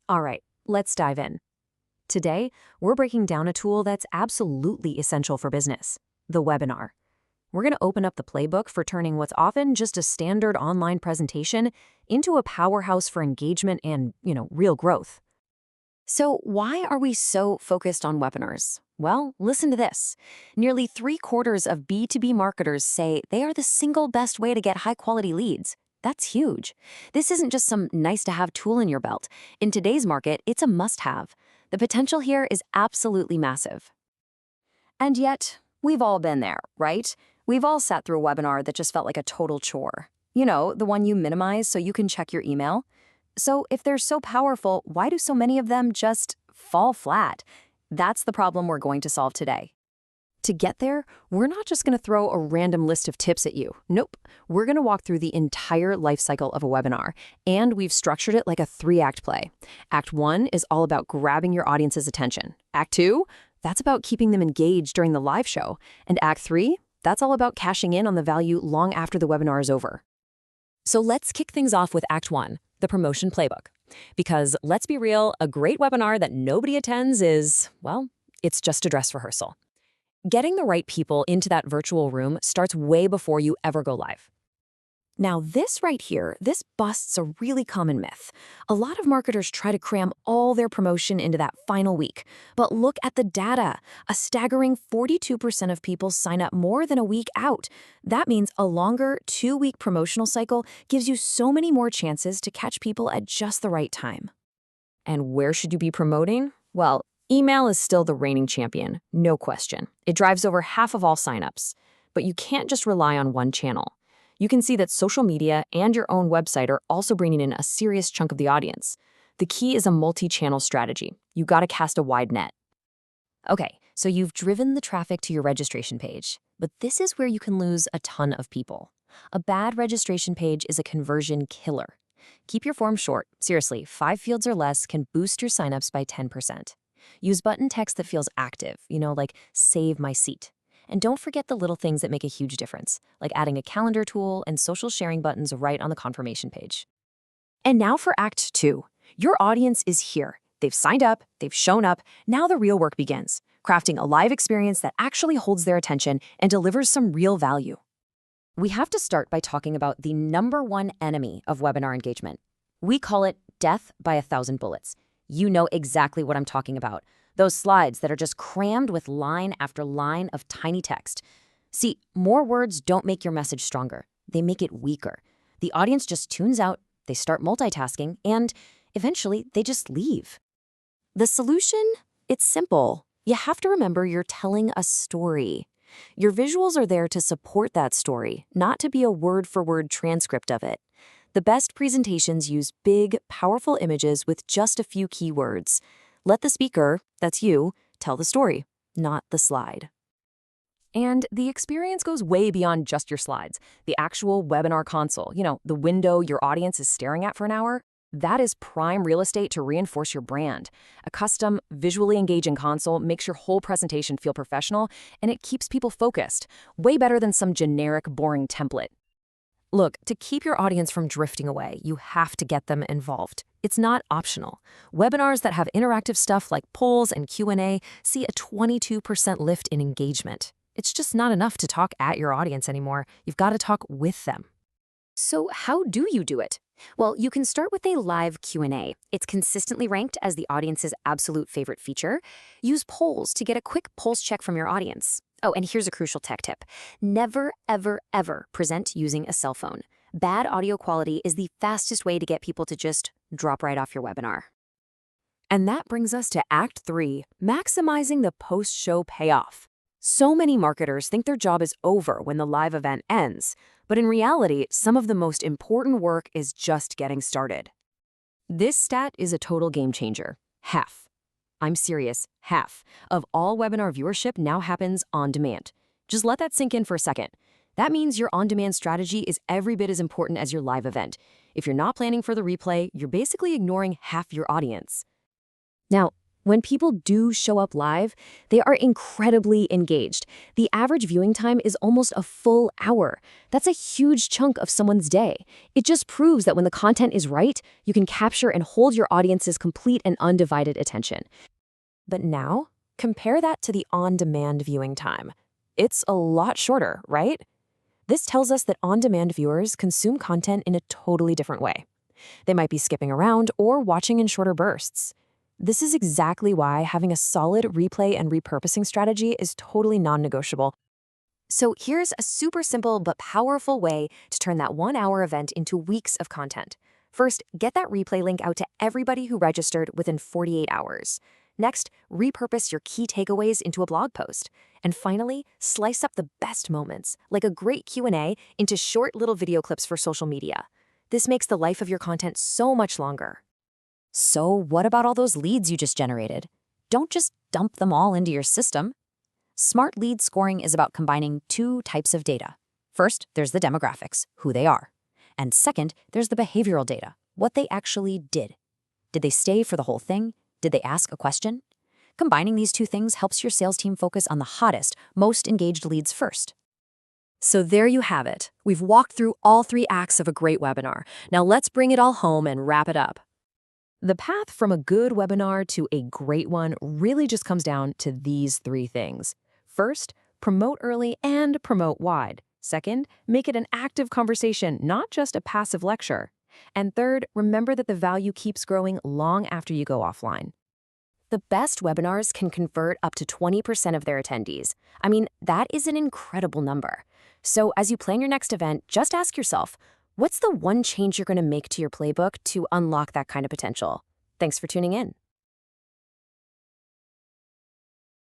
All right, let's dive in. Today, we're breaking down a tool that's absolutely essential for business, the webinar. We're going to open up the playbook for turning what's often just a standard online presentation into a powerhouse for engagement and, real growth. So why are we so focused on webinars? Well, listen to this. Nearly 3/4 of B2B marketers say they are the single best way to get high-quality leads. That's huge. This isn't just some nice-to-have tool in your belt. In today's market, it's a must-have. The potential here is absolutely massive. And yet, we've all been there, right? We've all sat through a webinar that just felt like a total chore. You know, the one you minimize so you can check your email. So if they're so powerful, why do so many of them just fall flat? That's the problem we're going to solve today. To get there, we're not just going to throw a random list of tips at you. Nope. We're going to walk through the entire life cycle of a webinar, and we've structured it like a 3-act play. Act 1 is all about grabbing your audience's attention. Act 2, that's about keeping them engaged during the live show. And Act 3, that's all about cashing in on the value long after the webinar is over. So let's kick things off with Act 1, the promotion playbook. Because let's be real, a great webinar that nobody attends is, well, it's just a dress rehearsal. Getting the right people into that virtual room starts way before you ever go live. Now, this right here, this busts a really common myth. A lot of marketers try to cram all their promotion into that final week. But look at the data. A staggering 42% of people sign up more than a week out. That means a longer 2-week promotional cycle gives you so many more chances to catch people at just the right time. And where should you be promoting? Well, email is still the reigning champion, no question. It drives over half of all signups. But you can't just rely on one channel. You can see that social media and your own website are also bringing in a serious chunk of the audience. The key is a multi-channel strategy. You gotta cast a wide net. Okay, so you've driven the traffic to your registration page, but this is where you can lose a ton of people. A bad registration page is a conversion killer. Keep your form short. Seriously, 5 fields or less can boost your signups by 10%. Use button text that feels active, like save my seat. And don't forget the little things that make a huge difference, like adding a calendar tool and social sharing buttons right on the confirmation page. And now for Act 2. Your audience is here. They've signed up, they've shown up. Now the real work begins, crafting a live experience that actually holds their attention and delivers some real value. We have to start by talking about the #1 enemy of webinar engagement. We call it death by 1,000 bullets. You know exactly what I'm talking about. Those slides that are just crammed with line after line of tiny text. See, more words don't make your message stronger. They make it weaker. The audience just tunes out, they start multitasking, and eventually they just leave. The solution? It's simple. You have to remember you're telling a story. Your visuals are there to support that story, not to be a word-for-word transcript of it. The best presentations use big, powerful images with just a few keywords. Let the speaker, that's you, tell the story, not the slide. And the experience goes way beyond just your slides. The actual webinar console, the window your audience is staring at for an hour, that is prime real estate to reinforce your brand. A custom, visually engaging console makes your whole presentation feel professional, and it keeps people focused, way better than some generic, boring template. Look, to keep your audience from drifting away, you have to get them involved. It's not optional. Webinars that have interactive stuff like polls and Q&A see a 22% lift in engagement. It's just not enough to talk at your audience anymore. You've got to talk with them. So how do you do it? Well, you can start with a live Q&A. It's consistently ranked as the audience's absolute favorite feature. Use polls to get a quick pulse check from your audience. Oh, and here's a crucial tech tip. Never, ever, ever present using a cell phone. Bad audio quality is the fastest way to get people to just drop right off your webinar. And that brings us to Act 3, maximizing the post-show payoff. So many marketers think their job is over when the live event ends, but in reality, some of the most important work is just getting started. This stat is a total game changer. Half. I'm serious, half of all webinar viewership now happens on demand. Just let that sink in for a second. That means your on-demand strategy is every bit as important as your live event. If you're not planning for the replay, you're basically ignoring half your audience. Now, When people do show up live, they are incredibly engaged. The average viewing time is almost a full hour. That's a huge chunk of someone's day. It just proves that when the content is right, you can capture and hold your audience's complete and undivided attention. But now, compare that to the on-demand viewing time. It's a lot shorter, right? This tells us that on-demand viewers consume content in a totally different way. They might be skipping around or watching in shorter bursts. This is exactly why having a solid replay and repurposing strategy is totally non-negotiable. So here's a super simple but powerful way to turn that 1-hour event into weeks of content. First, get that replay link out to everybody who registered within 48 hours. Next, repurpose your key takeaways into a blog post. And finally, slice up the best moments, like a great Q&A, into short little video clips for social media. This makes the life of your content so much longer. So what about all those leads you just generated? Don't just dump them all into your system. Smart lead scoring is about combining two types of data. First, there's the demographics, who they are. And second, there's the behavioral data, what they actually did. Did they stay for the whole thing? Did they ask a question? Combining these two things helps your sales team focus on the hottest, most engaged leads first. So there you have it. We've walked through all 3 acts of a great webinar. Now let's bring it all home and wrap it up. The path from a good webinar to a great one really just comes down to these 3 things. First, promote early and promote wide. Second, make it an active conversation, not just a passive lecture. And third, remember that the value keeps growing long after you go offline. The best webinars can convert up to 20% of their attendees. I mean, that is an incredible number. So as you plan your next event, just ask yourself, what's the one change you're going to make to your playbook to unlock that kind of potential? Thanks for tuning in.